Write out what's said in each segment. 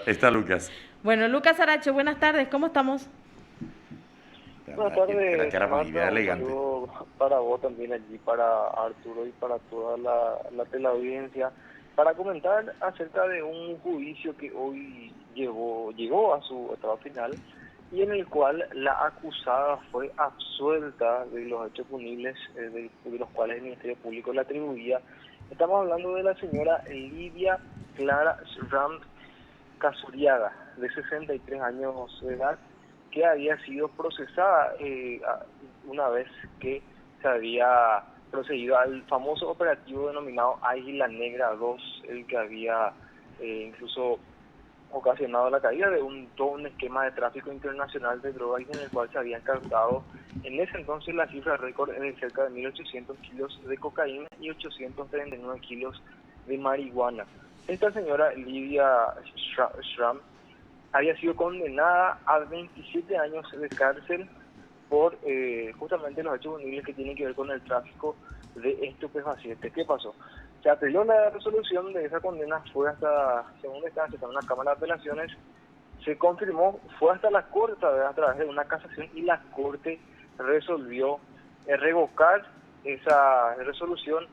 Está Lucas. Bueno, Lucas Aracho, buenas tardes, ¿cómo estamos? Buenas La tardes, cara Marta. bonita, Un elegante. saludo para vos también allí, para Arturo y para toda la teleaudiencia, para comentar acerca de un juicio que hoy llegó a su etapa final y en el cual la acusada fue absuelta de los hechos punibles de los cuales el Ministerio Público le atribuía. Estamos hablando de la señora Lidia Clara Schramm Casuriaga, de 63 años de edad, que había sido procesada una vez que se había procedido al famoso operativo denominado Águila Negra 2, el que había incluso ocasionado la caída de todo un esquema de tráfico internacional de drogas en el cual se habían captado en ese entonces la cifra récord de cerca de 1.800 kilos de cocaína y 839 kilos de marihuana. Esta señora Lidia Schramm había sido condenada a 27 años de cárcel por justamente los hechos punibles que tienen que ver con el tráfico de estupefacientes. ¿Qué pasó? Se apeló la resolución de esa condena, fue hasta segunda instancia, hasta una Cámara de Apelaciones, se confirmó, fue hasta la Corte a través de una casación y la Corte resolvió revocar esa resolución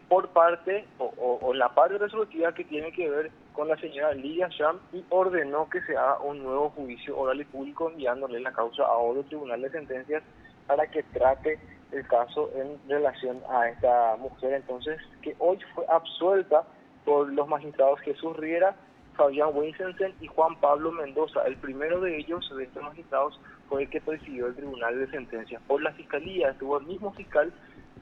por parte o la parte resolutiva que tiene que ver con la señora Lidia Schramm y ordenó que se haga un nuevo juicio oral y público enviándole la causa a otro tribunal de sentencias para que trate el caso en relación a esta mujer entonces que hoy fue absuelta por los magistrados Jesús Riera, Fabián Weinsensen y Juan Pablo Mendoza. El primero de ellos, de estos magistrados, fue el que presidió el tribunal de sentencias. Por la fiscalía estuvo el mismo fiscal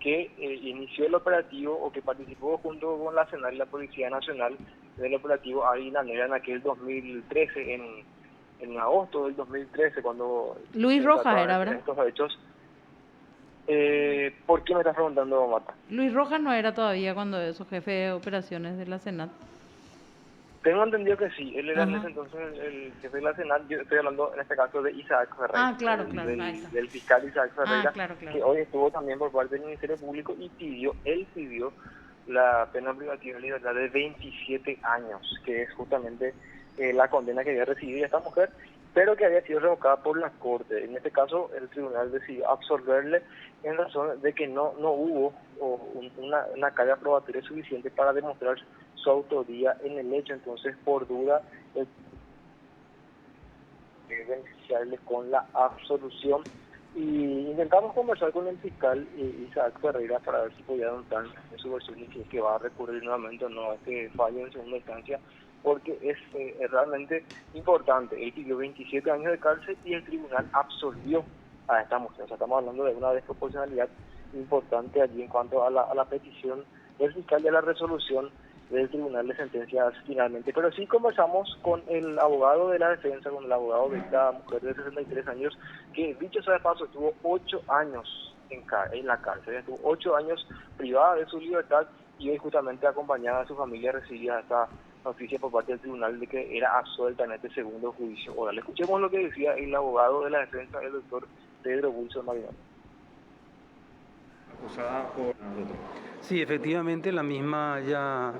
que inició el operativo o que participó junto con la CENAL y la Policía Nacional del operativo Águila Negra en aquel 2013, en agosto del 2013, cuando se Luis Rojas desataron era, ¿verdad? estos hechos. ¿Por qué me estás preguntando, Mata? Luis Rojas no era todavía cuando eso, jefe de operaciones de la Senat. Tengo entendido que sí, él era en Ajá. ese entonces el jefe de la Senat. Yo estoy hablando en este caso de Isaac Ah, Ferreira, claro, claro, ahí está. del fiscal Isaac Ah, Ferreira, claro, claro. que hoy estuvo también por parte del Ministerio Público y él pidió la pena privativa de libertad de 27 años, que es justamente la condena que había recibido esta mujer, pero que había sido revocada por la Corte. En este caso, el tribunal decidió absolverle en razón de que no hubo una carga probatoria suficiente para demostrar su autoría en el hecho. Entonces, por duda, beneficiarle con la absolución. Y intentamos conversar con el fiscal Isaac Ferreira para ver si podía adoptar en su versión y si es que va a recurrir nuevamente o no a este fallo en segunda instancia, porque es realmente importante. Él pidió 27 años de cárcel y el tribunal absolvió a esta mujer. O sea, estamos hablando de una desproporcionalidad importante allí en cuanto a la petición del fiscal y a la resolución del Tribunal de Sentencias finalmente. Pero sí conversamos con el abogado de la defensa, con el abogado de esta mujer de 63 años, que dicho sea de paso, estuvo 8 años en la cárcel, estuvo 8 años privada de su libertad y hoy justamente acompañada de su familia recibía esta noticia por parte del tribunal de que era absuelta en este segundo juicio oral. Escuchemos lo que decía el abogado de la defensa, el doctor Pedro Wilson Marinón. Acusada por nosotros. Sí, efectivamente, la misma ya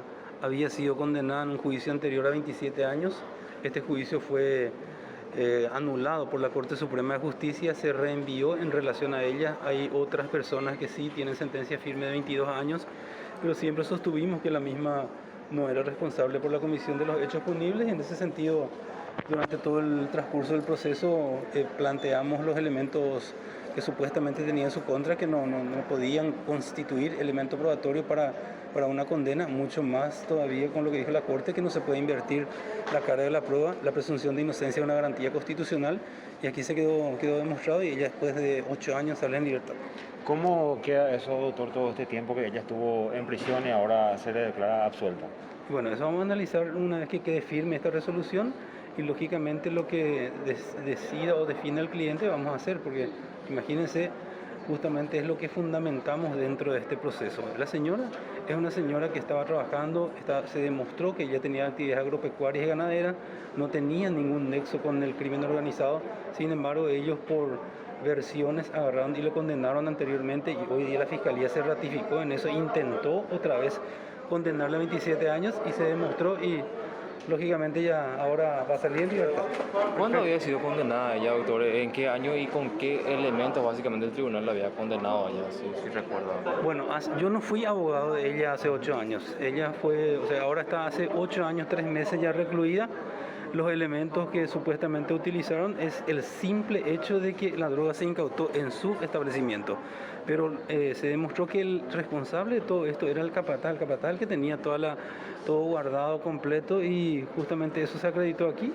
había sido condenada en un juicio anterior a 27 años. Este juicio fue anulado por la Corte Suprema de Justicia, se reenvió en relación a ella. Hay otras personas que sí tienen sentencia firme de 22 años, pero siempre sostuvimos que la misma no era responsable por la comisión de los hechos punibles. En ese sentido, durante todo el transcurso del proceso planteamos los elementos que supuestamente tenía en su contra, que no podían constituir elemento probatorio para una condena, mucho más todavía con lo que dijo la Corte, que no se puede invertir la cara de la prueba. La presunción de inocencia es una garantía constitucional y aquí se quedó demostrado y ella después de 8 años sale en libertad. ¿Cómo queda eso, doctor, todo este tiempo que ella estuvo en prisión y ahora se le declara absuelta? Bueno, eso vamos a analizar una vez que quede firme esta resolución y lógicamente lo que decida o define el cliente vamos a hacer, porque imagínense, justamente es lo que fundamentamos dentro de este proceso. La señora es una señora que estaba trabajando, se demostró que ella tenía actividades agropecuarias y ganaderas, no tenía ningún nexo con el crimen organizado, sin embargo ellos por versiones agarraron y lo condenaron anteriormente y hoy día la Fiscalía se ratificó en eso, intentó otra vez condenarle a 27 años y se demostró y lógicamente ya ahora va a salir en libertad. ¿Cuándo había sido condenada ella, doctor? ¿En qué año y con qué elementos básicamente el tribunal la había condenado a ella, si recuerdo? Bueno, yo no fui abogado de ella hace 8 años. Ella fue, o sea, ahora está hace 8 años, 3 meses ya recluida. Los elementos que supuestamente utilizaron es el simple hecho de que la droga se incautó en su establecimiento. Pero se demostró que el responsable de todo esto era el capataz que tenía todo guardado completo, y justamente eso se acreditó aquí.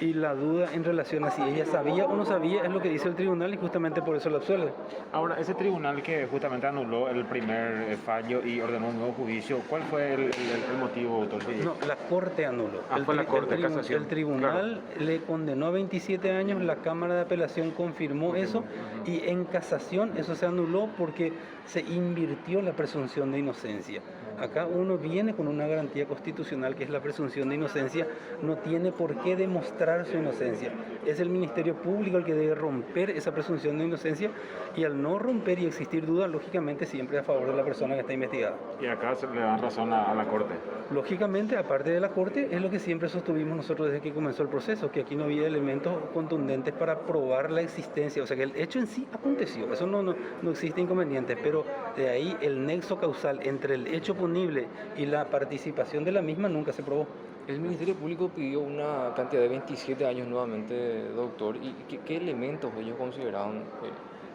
Y la duda en relación a si ella sabía o no sabía es lo que dice el tribunal, y justamente por eso la absuelve. Ahora, ese tribunal que justamente anuló el primer fallo y ordenó un nuevo juicio, ¿cuál fue el motivo, doctor? No, la Corte anuló. Fue la Corte de Casación. El tribunal le condenó a 27 años, la Cámara de Apelación confirmó eso, y en casación eso se anuló porque se invirtió la presunción de inocencia. Acá uno viene con una garantía constitucional que es la presunción de inocencia, no tiene por qué demostrar su inocencia. Es el Ministerio Público el que debe romper esa presunción de inocencia, y al no romper y existir duda, lógicamente siempre a favor de la persona que está investigada. Y acá se le dan razón a la Corte. Lógicamente, aparte de la Corte, es lo que siempre sostuvimos nosotros desde que comenzó el proceso, que aquí no había elementos contundentes para probar la existencia, o sea que el hecho en sí aconteció, eso no existe inconveniente, pero de ahí el nexo causal entre el hecho punible y la participación de la misma nunca se probó. El Ministerio Público pidió una cantidad de 27 años nuevamente, doctor. ¿Y qué elementos ellos consideraban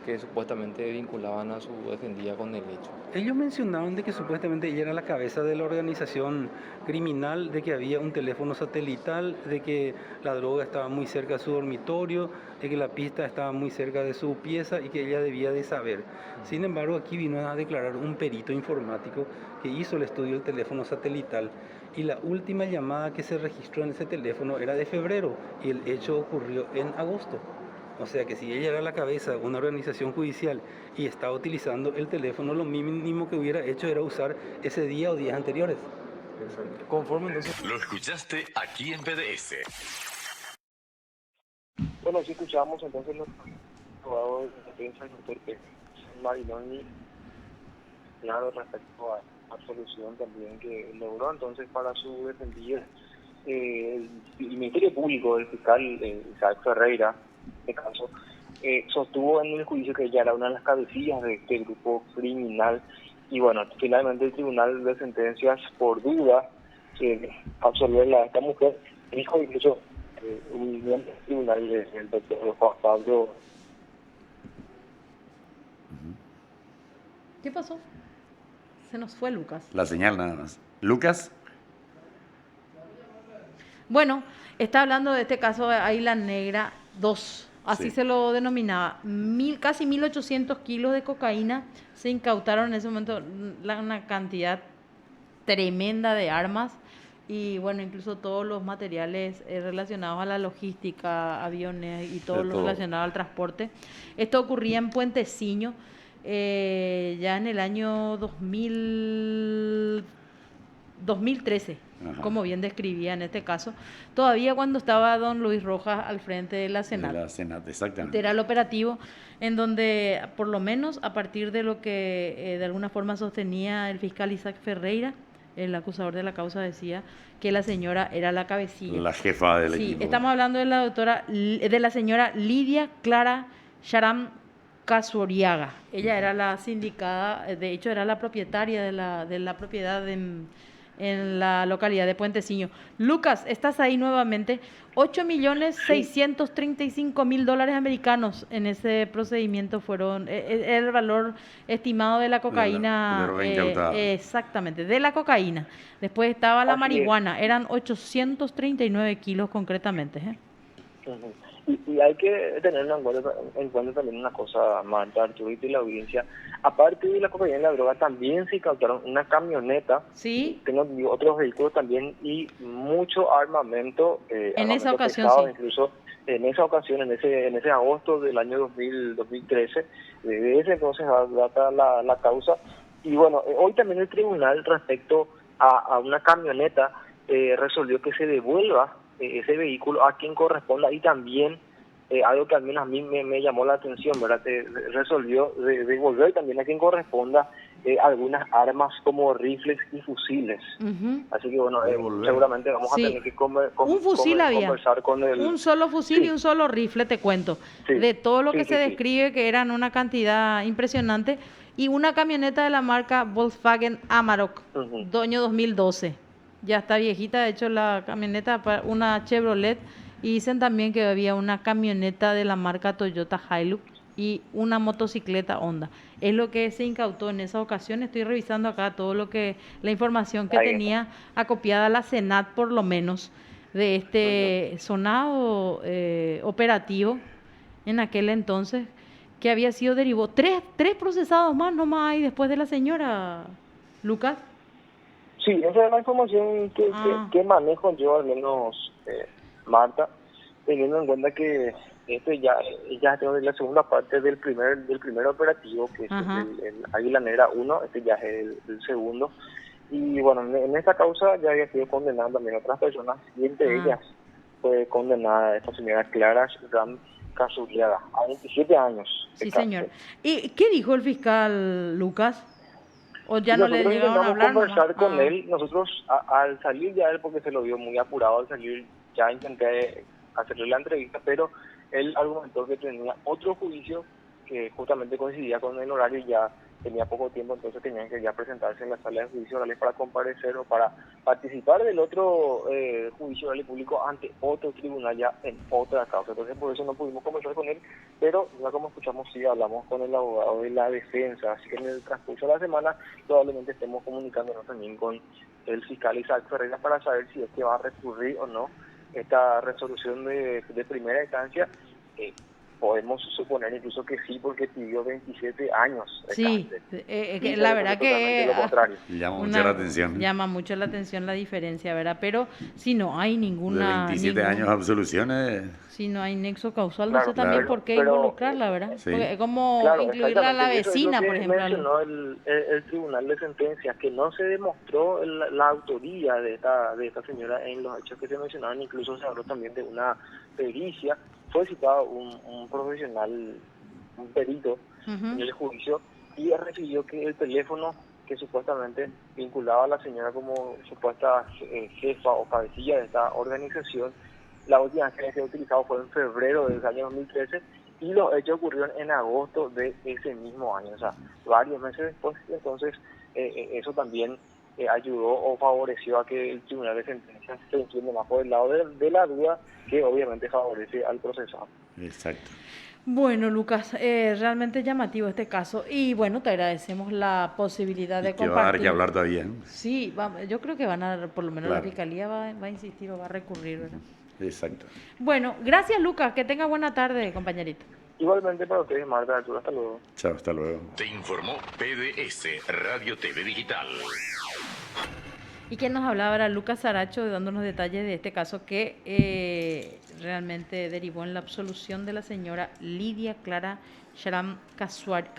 que supuestamente vinculaban a su defendida con el hecho? Ellos mencionaban de que supuestamente ella era la cabeza de la organización criminal, de que había un teléfono satelital, de que la droga estaba muy cerca de su dormitorio, de que la pista estaba muy cerca de su pieza y que ella debía de saber. Sin embargo, aquí vino a declarar un perito informático que hizo el estudio del teléfono satelital, y la última llamada que se registró en ese teléfono era de febrero y el hecho ocurrió en agosto. O sea que si ella era la cabeza de una organización judicial y estaba utilizando el teléfono, lo mínimo que hubiera hecho era usar ese día o días anteriores. Conforme entonces... Lo escuchaste aquí en PDS. Bueno, sí escuchamos entonces los abogados de defensa del doctor Marinoni, claro, respecto a la solución también que logró entonces para su defendida. El Ministerio Público, el fiscal Isaac Ferreira, en este caso, sostuvo en el juicio que ella era una de las cabecillas de este grupo criminal, y bueno, finalmente el Tribunal de Sentencias, por duda, absolvió a esta mujer. Dijo incluso un miembro del tribunal, el doctor Juan Pablo. ¿Qué pasó? Se nos fue Lucas. La señal nada más. Lucas. Bueno, está hablando de este caso de Águila Negra 2, así Sí. se lo denominaba. Casi 1.800 kilos de cocaína se incautaron en ese momento, una cantidad tremenda de armas y bueno, incluso todos los materiales relacionados a la logística, aviones y todo De lo todo. relacionado al transporte. Esto ocurría en Puenteciño, ya en el año 2013, Ajá. como bien describía en este caso, todavía cuando estaba don Luis Rojas al frente de la De Senat. la Senat, exactamente. Era el operativo en donde, por lo menos a partir de lo que de alguna forma sostenía el fiscal Isaac Ferreira, el acusador de la causa, decía que la señora era la cabecilla. La jefa del Sí, equipo. estamos hablando de la señora Lidia Clara Sharam Casuriaga. Ella era la sindicada, de hecho era la propietaria de la propiedad en la localidad de Puenteciño. Lucas, estás ahí nuevamente. 8.635.000 dólares americanos en ese procedimiento fueron el valor estimado de la cocaína. de la droga incautada. Exactamente, de la cocaína. Después estaba la Así es. marihuana, eran 839 kilos concretamente. Ujú. Y hay que tener en cuenta también una cosa, Marta, Arturo y la audiencia. Aparte de la cocaína y la droga, también se incautaron una camioneta, Sí, tengo otros vehículos también y mucho armamento. En esa armamento ocasión, pesado, sí. Incluso en esa ocasión, en ese agosto del año 2013, de ese entonces data la causa. Y bueno, hoy también el tribunal, respecto a una camioneta, resolvió que se devuelva ese vehículo a quien corresponda, y también algo que al menos a mí me llamó la atención, ¿verdad? Resolvió devolver también a quien corresponda algunas armas como rifles y fusiles. Ujú. Así que bueno, Devolver. seguramente vamos Sí. a tener que Un fusil había. conversar con el... Un solo fusil Sí. y un solo rifle, te cuento. Sí, De todo lo sí, que sí, se sí. describe, que eran una cantidad impresionante, y una camioneta de la marca Volkswagen Amarok, Ujú. año 2012. Ya está viejita, de hecho la camioneta, una Chevrolet, y dicen también que había una camioneta de la marca Toyota Hilux y una motocicleta Honda. Es lo que se incautó en esa ocasión. Estoy revisando acá todo la información que Ahí está. tenía acopiada la Senat, por lo menos, de este sonado operativo en aquel entonces, que había sido derivó tres procesados más nomás hay después de la señora Lucas. Sí, esa es la información que manejo yo, al menos Marta, teniendo en cuenta que ya tengo la segunda parte del primer operativo, que es Ajá. el Águila Negra 1, este ya es el segundo. Y bueno, en esta causa ya había sido condenada también otras personas, y entre ellas fue condenada esta señora Clara Ram Casuriaga, a 27 años de Sí, cárcel. señor. ¿Y qué dijo el fiscal Lucas? ¿O ya Y no le nosotros llegaron a intentamos hablar conversar nomás? con él. Nosotros al salir ya él, porque se lo vio muy apurado al salir, ya intenté hacerle la entrevista, pero él argumentó que tenía otro juicio que justamente coincidía con el horario y ya tenía poco tiempo, entonces tenían que ya presentarse en la sala de juicio oral para comparecer o para participar del otro juicio oral y público ante otro tribunal ya en otra causa. Entonces por eso no pudimos conversar con él, pero ya como escuchamos, sí hablamos con el abogado de la defensa, así que en el transcurso de la semana probablemente estemos comunicándonos también con el fiscal Isaac Ferreira para saber si es que va a recurrir o no esta resolución de primera instancia. Podemos suponer incluso que sí, porque pidió 27 años de Sí, cárcel. que Y la se verdad resolvió totalmente que lo contrario. Llama mucho la atención. llama mucho la atención la diferencia, ¿verdad? Pero si no hay De ninguna 27 años absoluciones. si no hay nexo causal, no Claro, sé también claro. por qué pero, involucrarla, ¿verdad? sí. Porque es como Claro, incluirla a la exactamente. Y eso vecina, es lo por que ejemplo. mencionó el tribunal de sentencias, que no se demostró la autoría de esta señora en los hechos que se mencionaron. Incluso se habló también de una pericia. Fue citado un profesional, un perito en el juicio, y recibió que el teléfono que supuestamente vinculaba a la señora como supuesta jefa o cabecilla de esta organización, la última vez que se ha utilizado fue en febrero del año 2013, y los hechos ocurrieron en agosto de ese mismo año, o sea, varios meses después. Entonces eso también ayudó o favoreció a que el tribunal de sentencias se incline más por el lado de la duda, que obviamente favorece al procesado. Exacto. Bueno, Lucas, realmente llamativo este caso, y bueno, te agradecemos la posibilidad de Y que va a dar compartir. que hablar todavía. Sí, yo creo que van a, por lo menos la Claro. fiscalía va a insistir o va a recurrir, ¿verdad? Exacto. Bueno, gracias, Lucas, que tenga buena tarde, compañerito. Igualmente para ustedes, Marta, Arturo, hasta luego. Chao, hasta luego. Te informó PDS Radio TV Digital. Y quien nos hablaba era Lucas Saracho, dándonos detalles de este caso que realmente derivó en la absolución de la señora Lidia Clara Sharam Casuar.